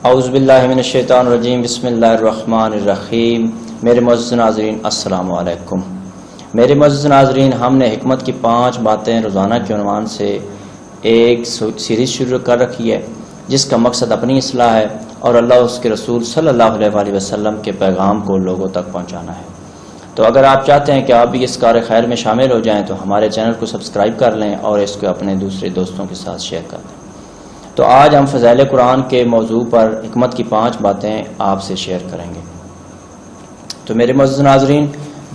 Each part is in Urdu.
اعوذ باللہ من الشیطان الرجیم، بسم اللہ الرحمن الرحیم۔ میرے معزز ناظرین السلام علیکم۔ میرے معزز ناظرین، ہم نے حکمت کی 5 باتیں روزانہ کے عنوان سے ایک سیریز شروع کر رکھی ہے، جس کا مقصد اپنی اصلاح ہے اور اللہ اس کے رسول صلی اللہ علیہ وسلم کے پیغام کو لوگوں تک پہنچانا ہے۔ تو اگر آپ چاہتے ہیں کہ آپ بھی اس کار خیر میں شامل ہو جائیں تو ہمارے چینل کو سبسکرائب کر لیں اور اس کو اپنے دوسرے دوستوں کے ساتھ شیئر کر دیں۔ تو آج ہم فضائل قرآن کے موضوع پر حکمت کی 5 باتیں آپ سے شیئر کریں گے۔ تو میرے معزز ناظرین،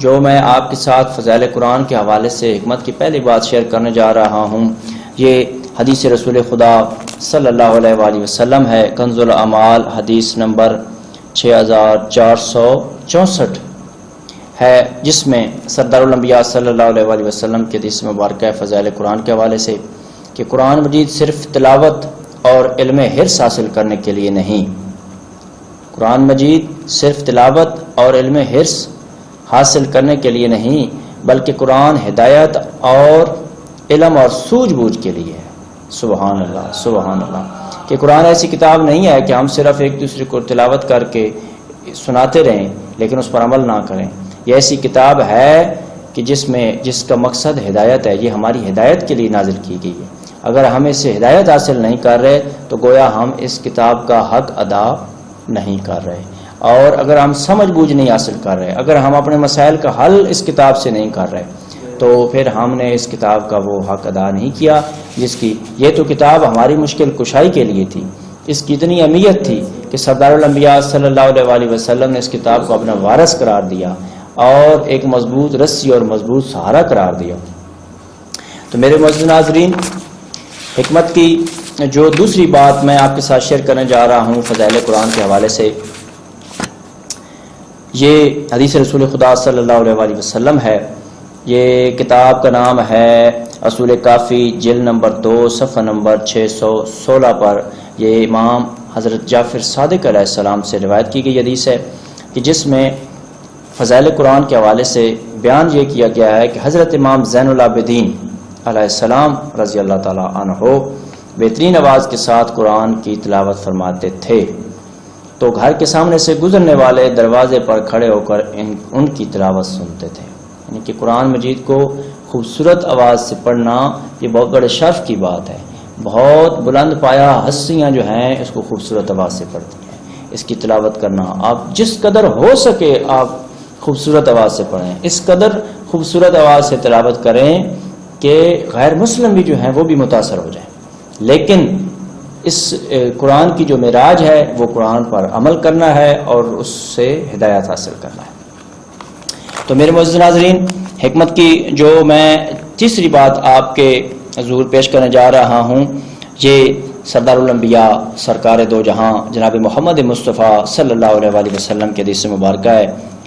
جو میں آپ کے ساتھ فضائل قرآن کے حوالے سے حکمت کی پہلی بات شیئر کرنے جا رہا ہوں، یہ حدیث رسول خدا صلی اللہ علیہ وسلم ہے۔ کنز الاعمال حدیث نمبر 6464 ہے، جس میں سردار الانبیاء صلی اللہ علیہ وسلم کے حدیث مبارکہ فضائل قرآن کے حوالے سے کہ قرآن مجید صرف تلاوت اور علم حرص حاصل کرنے کے لیے نہیں، قرآن مجید صرف تلاوت اور علم حرص حاصل کرنے کے لیے نہیں، بلکہ قرآن ہدایت اور علم اور سوجھ بوجھ کے لیے ہے۔ سبحان اللہ، سبحان اللہ، کہ قرآن ایسی کتاب نہیں ہے کہ ہم صرف ایک دوسرے کو تلاوت کر کے سناتے رہیں لیکن اس پر عمل نہ کریں۔ یہ ایسی کتاب ہے کہ جس کا مقصد ہدایت ہے، یہ ہماری ہدایت کے لیے نازل کی گئی ہے۔ اگر ہم اس سے ہدایت حاصل نہیں کر رہے تو گویا ہم اس کتاب کا حق ادا نہیں کر رہے، اور اگر ہم سمجھ بوجھ نہیں حاصل کر رہے، اگر ہم اپنے مسائل کا حل اس کتاب سے نہیں کر رہے، تو پھر ہم نے اس کتاب کا وہ حق ادا نہیں کیا جس کی یہ تو کتاب ہماری مشکل کشائی کے لیے تھی۔ اس کی اتنی اہمیت تھی کہ سردار الانبیاء صلی اللہ علیہ وسلم نے اس کتاب کو اپنا وارث قرار دیا اور ایک مضبوط رسی اور مضبوط سہارا قرار دیا۔ تو میرے معزز ناظرین، حکمت کی جو دوسری بات میں آپ کے ساتھ شیئر کرنے جا رہا ہوں فضائل قرآن کے حوالے سے، یہ حدیث رسول خدا صلی اللہ علیہ وسلم ہے۔ یہ کتاب کا نام ہے اصول کافی، جلد نمبر 2 صفحہ نمبر 616 پر یہ امام حضرت جعفر صادق علیہ السلام سے روایت کی گئی حدیث ہے کہ جس میں فضائل قرآن کے حوالے سے بیان یہ کیا گیا ہے کہ حضرت امام زین العابدین علیہ السلام رضی اللہ تعالی عنہ بہترین آواز کے ساتھ قرآن کی تلاوت فرماتے تھے، تو گھر کے سامنے سے گزرنے والے دروازے پر کھڑے ہو کر ان کی تلاوت سنتے تھے۔ یعنی کہ قرآن مجید کو خوبصورت آواز سے پڑھنا یہ بہت بڑے شرف کی بات ہے۔ بہت بلند پایا ہستیاں جو ہیں اس کو خوبصورت آواز سے پڑھتی ہیں۔ اس کی تلاوت کرنا آپ جس قدر ہو سکے آپ خوبصورت آواز سے پڑھیں، اس قدر خوبصورت آواز سے تلاوت کریں کہ غیر مسلم بھی جو ہیں وہ بھی متاثر ہو جائیں۔ لیکن اس قرآن کی جو معراج ہے وہ قرآن پر عمل کرنا ہے اور اس سے ہدایت حاصل کرنا ہے۔ تو میرے معزز ناظرین، حکمت کی جو میں تیسری بات آپ کے حضور پیش کرنے جا رہا ہوں، یہ سردار الانبیاء سرکار دو جہاں جناب محمد مصطفیٰ صلی اللہ علیہ وسلم کے حدیث مبارکہ ہے۔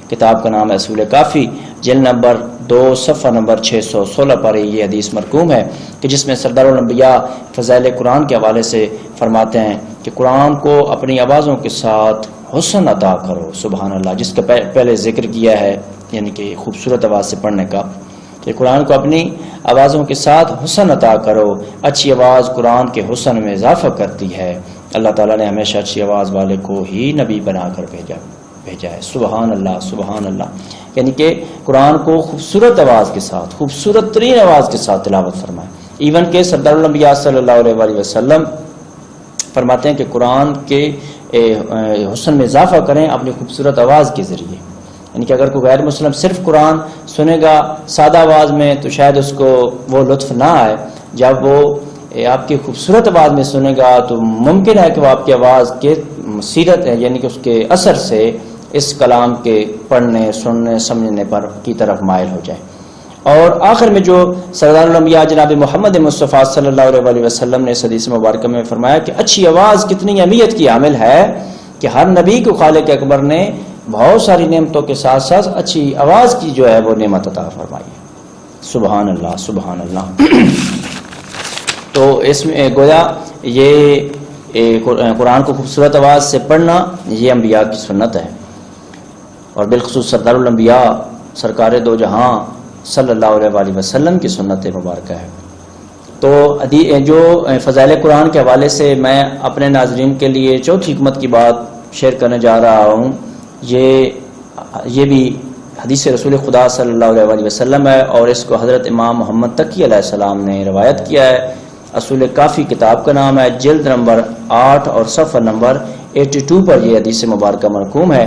کتاب کا نام ہے اصول کافی، جلد نمبر 2 صفحہ نمبر 616 پر یہ حدیث مرقوم ہے کہ جس میں سردار الانبیاء فضائل قرآن کے حوالے سے فرماتے ہیں کہ قرآن کو اپنی آوازوں کے ساتھ حسن عطا کرو۔ سبحان اللہ، جس کا پہلے ذکر کیا ہے، یعنی کہ خوبصورت آواز سے پڑھنے کا، کہ قرآن کو اپنی آوازوں کے ساتھ حسن عطا کرو۔ اچھی آواز قرآن کے حسن میں اضافہ کرتی ہے۔ اللہ تعالیٰ نے ہمیشہ اچھی آواز والے کو ہی نبی بنا کر بھیجا ہے۔ سبحان اللہ، سبحان اللہ، یعنی کہ قرآن کو خوبصورت آواز کے ساتھ، خوبصورت ترین آواز کے ساتھ تلاوت فرمائے۔ ایون کہ سردار الانبیاء صلی اللہ علیہ وسلم فرماتے ہیں کہ قرآن کے حسن میں اضافہ کریں اپنی خوبصورت آواز کے ذریعے۔ یعنی کہ اگر کوئی غیر مسلم صرف قرآن سنے گا سادہ آواز میں تو شاید اس کو وہ لطف نہ آئے، جب وہ آپ کی خوبصورت آواز میں سنے گا تو ممکن ہے کہ وہ آپ کی آواز کے سیرت ہے، یعنی کہ اس کے اثر سے اس کلام کے پڑھنے، سننے، سمجھنے پر کی طرف مائل ہو جائے۔ اور آخر میں جو سردار الانبیاء جناب محمد مصطفیٰ صلی اللہ علیہ وسلم نے اس حدیث مبارکہ میں فرمایا کہ اچھی آواز کتنی اہمیت کی حامل ہے کہ ہر نبی کو خالق اکبر نے بہت ساری نعمتوں کے ساتھ ساتھ اچھی آواز کی جو ہے وہ نعمت عطا فرمائی ہے۔ سبحان اللہ، سبحان اللہ۔ تو اس میں گویا یہ قرآن کو خوبصورت آواز سے پڑھنا یہ انبیاء کی سنت ہے، اور بالخصوص سردار الانبیاء سرکار دو جہاں صلی اللہ علیہ وسلم کی سنت مبارکہ ہے۔ تو جو فضائل قرآن کے حوالے سے میں اپنے ناظرین کے لیے چوتھی حکمت کی بات شیئر کرنے جا رہا ہوں، یہ بھی حدیث رسول خدا صلی اللہ علیہ وسلم ہے، اور اس کو حضرت امام محمد تقی علیہ السلام نے روایت کیا ہے۔ اصول کافی کتاب کا نام ہے، جلد نمبر 8 اور صفحہ نمبر 82 پر یہ حدیث مبارکہ مرقوم ہے،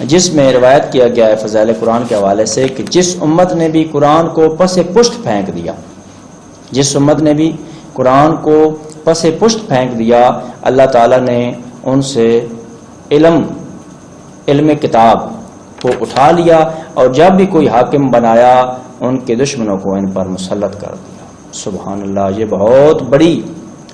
جس میں روایت کیا گیا ہے فضائل قرآن کے حوالے سے کہ جس امت نے بھی قرآن کو پس پشت پھینک دیا، جس امت نے بھی قرآن کو پس پشت پھینک دیا، اللہ تعالیٰ نے ان سے علم کتاب کو اٹھا لیا، اور جب بھی کوئی حاکم بنایا ان کے دشمنوں کو ان پر مسلط کر دیا۔ سبحان اللہ، یہ بہت بڑی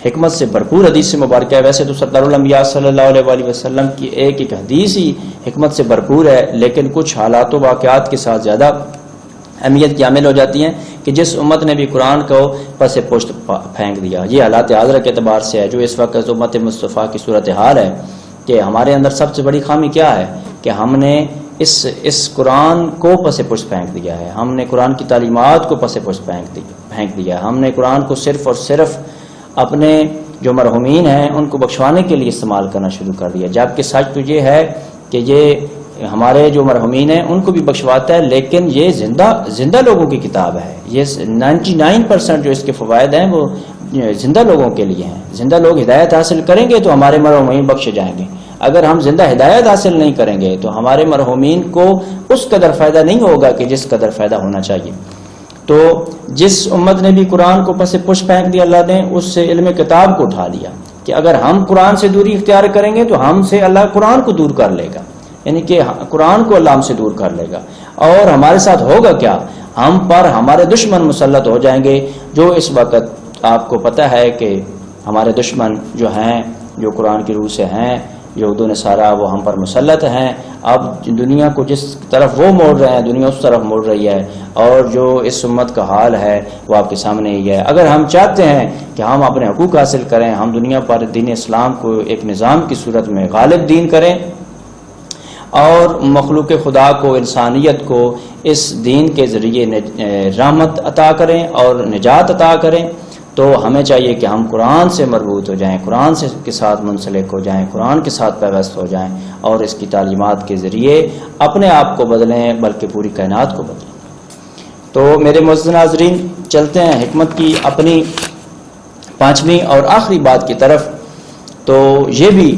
حکمت سے بھرپور حدیث مبارکہ ہے۔ ویسے تو سردار الانبیاء صلی اللہ علیہ وسلم کی ایک حدیث ہی حکمت سے بھرپور ہے، لیکن کچھ حالات و واقعات کے ساتھ زیادہ اہمیت کی حامل ہو جاتی ہیں کہ جس امت نے بھی قرآن کو پس پشت پھینک دیا۔ یہ حالات حاضرہ کے اعتبار سے ہے جو اس وقت امت مصطفیٰ کی صورتحال ہے کہ ہمارے اندر سب سے بڑی خامی کیا ہے کہ ہم نے اس قرآن کو پس پشت پھینک دیا ہے، ہم نے قرآن کی تعلیمات کو پس پشت پھینک دیا ہے، ہم نے قرآن کو صرف اور صرف اپنے جو مرحومین ہیں ان کو بخشوانے کے لیے استعمال کرنا شروع کر دیا، جبکہ سچ تو یہ ہے کہ یہ ہمارے جو مرحومین ہیں ان کو بھی بخشواتا ہے، لیکن یہ زندہ لوگوں کی کتاب ہے۔ یہ 99% جو اس کے فوائد ہیں وہ زندہ لوگوں کے لیے ہیں۔ زندہ لوگ ہدایت حاصل کریں گے تو ہمارے مرحومین بخشے جائیں گے، اگر ہم زندہ ہدایت حاصل نہیں کریں گے تو ہمارے مرحومین کو اس قدر فائدہ نہیں ہوگا کہ جس قدر فائدہ ہونا چاہیے۔ تو جس امت نے بھی قرآن کو پس پشت پھینک دیا، اللہ نے اس سے علم کتاب کو اٹھا لیا کہ اگر ہم قرآن سے دوری اختیار کریں گے تو ہم سے اللہ قرآن کو دور کر لے گا، یعنی کہ قرآن کو اللہ ہم سے دور کر لے گا، اور ہمارے ساتھ ہوگا کیا، ہم پر ہمارے دشمن مسلط ہو جائیں گے۔ جو اس وقت آپ کو پتہ ہے کہ ہمارے دشمن جو ہیں، جو قرآن کی روح سے ہیں، یہود و نصارہ، وہ ہم پر مسلط ہیں۔ اب دنیا کو جس طرف وہ موڑ رہے ہیں دنیا اس طرف موڑ رہی ہے، اور جو اس امت کا حال ہے وہ آپ کے سامنے ہی ہے۔ اگر ہم چاہتے ہیں کہ ہم اپنے حقوق حاصل کریں، ہم دنیا پر دین اسلام کو ایک نظام کی صورت میں غالب دین کریں اور مخلوق خدا کو، انسانیت کو اس دین کے ذریعے رحمت عطا کریں اور نجات عطا کریں، تو ہمیں چاہیے کہ ہم قرآن سے مربوط ہو جائیں، قرآن کے ساتھ منسلک ہو جائیں، قرآن کے ساتھ پیوست ہو جائیں، اور اس کی تعلیمات کے ذریعے اپنے آپ کو بدلیں بلکہ پوری کائنات کو بدلیں۔ تو میرے معزز ناظرین، چلتے ہیں حکمت کی اپنی 5ویں اور آخری بات کی طرف۔ تو یہ بھی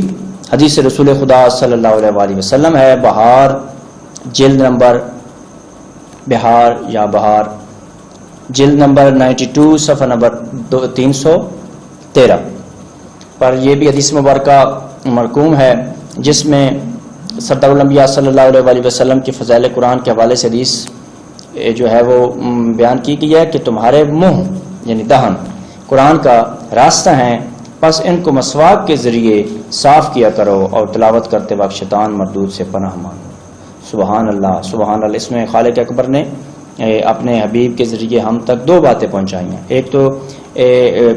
حدیث رسول خدا صلی اللہ علیہ وسلم ہے، بہار جلد نمبر جلد نمبر 92 صفحہ نمبر 313 پر یہ بھی حدیث مبارکہ مرقوم ہے، جس میں سردار الانبیاء صلی اللہ علیہ وسلم کی فضائل قرآن کے حوالے سے حدیث جو ہے وہ بیان کی گئی ہے کہ تمہارے منہ یعنی دہن قرآن کا راستہ ہیں، پس ان کو مسواک کے ذریعے صاف کیا کرو اور تلاوت کرتے وقت شیطان مردود سے پناہ مانگو۔ سبحان اللہ، سبحان اللہ۔ اس میں خالق اکبر نے اپنے حبیب کے ذریعے ہم تک 2 باتیں پہنچائی ہیں۔ ایک تو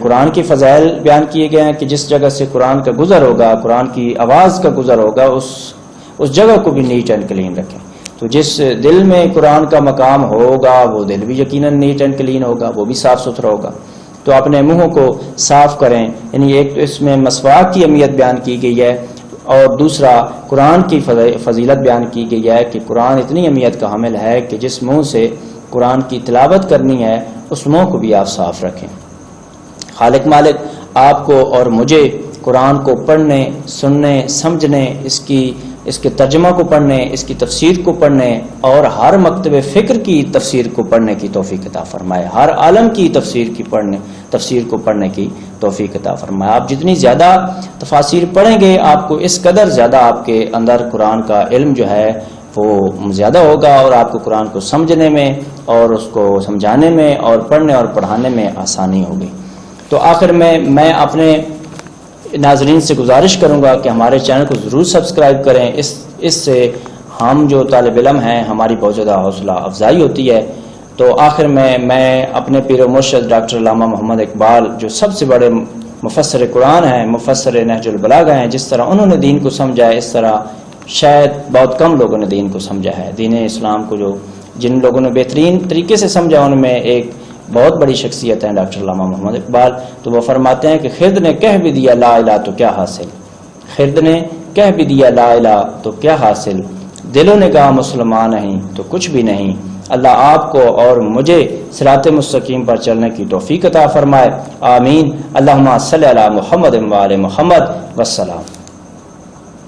قرآن کی فضائل بیان کیے گئے ہیں کہ جس جگہ سے قرآن کا گزر ہوگا، قرآن کی آواز کا گزر ہوگا، اس جگہ کو بھی نیٹ اینڈ کلین رکھیں۔ تو جس دل میں قرآن کا مقام ہوگا وہ دل بھی یقیناً نیٹ اینڈ کلین ہوگا، وہ بھی صاف ستھرا ہوگا۔ تو اپنے منہوں کو صاف کریں، یعنی ایک تو اس میں مسواک کی اہمیت بیان کی گئی ہے، اور دوسرا قرآن کی فضیلت بیان کی گئی ہے کہ قرآن اتنی اہمیت کا حامل ہے کہ جس منہ سے قرآن کی تلاوت کرنی ہے اس منہ کو بھی آپ صاف رکھیں۔ خالق مالک آپ کو اور مجھے قرآن کو پڑھنے، سننے، سمجھنے، اس کے ترجمہ کو پڑھنے، اس کی تفسیر کو پڑھنے، اور ہر مکتب فکر کی تفسیر کو پڑھنے کی توفیق عطا فرمائے، ہر عالم کی تفسیر کو پڑھنے کی توفیق عطا فرمائے۔ آپ جتنی زیادہ تفاسیر پڑھیں گے آپ کو اس قدر زیادہ آپ کے اندر قرآن کا علم جو ہے وہ زیادہ ہوگا، اور آپ کو قرآن کو سمجھنے میں اور اس کو سمجھانے میں اور پڑھنے اور پڑھانے میں آسانی ہوگی۔ تو آخر میں اپنے ناظرین سے گزارش کروں گا کہ ہمارے چینل کو ضرور سبسکرائب کریں، اس سے ہم جو طالب علم ہیں ہماری بہت زیادہ حوصلہ افزائی ہوتی ہے۔ تو آخر میں اپنے پیر و مرشد ڈاکٹر علامہ محمد اقبال جو سب سے بڑے مفسر قرآن ہیں، مفسر نہج البلاغہ ہیں، جس طرح انہوں نے دین کو سمجھا ہے اس طرح شاید بہت کم لوگوں نے دین کو سمجھا ہے۔ دین اسلام کو جن لوگوں نے بہترین طریقے سے سمجھا ان میں ایک بہت بڑی شخصیت ہیں ڈاکٹر علامہ محمد اقبال. تو وہ فرماتے ہیں کہ خرد نے کہہ بھی دیا لا الہ تو کیا حاصل، خرد نے کہہ بھی دیا لا الہ تو کیا حاصل، دل و نگاہ مسلمان نہیں تو کچھ بھی نہیں. اللہ آپ کو اور مجھے صراط مستقیم پر چلنے کی توفیق عطا فرمائے. آمین. اللہم صلی علی محمد و آل محمد. والسلام.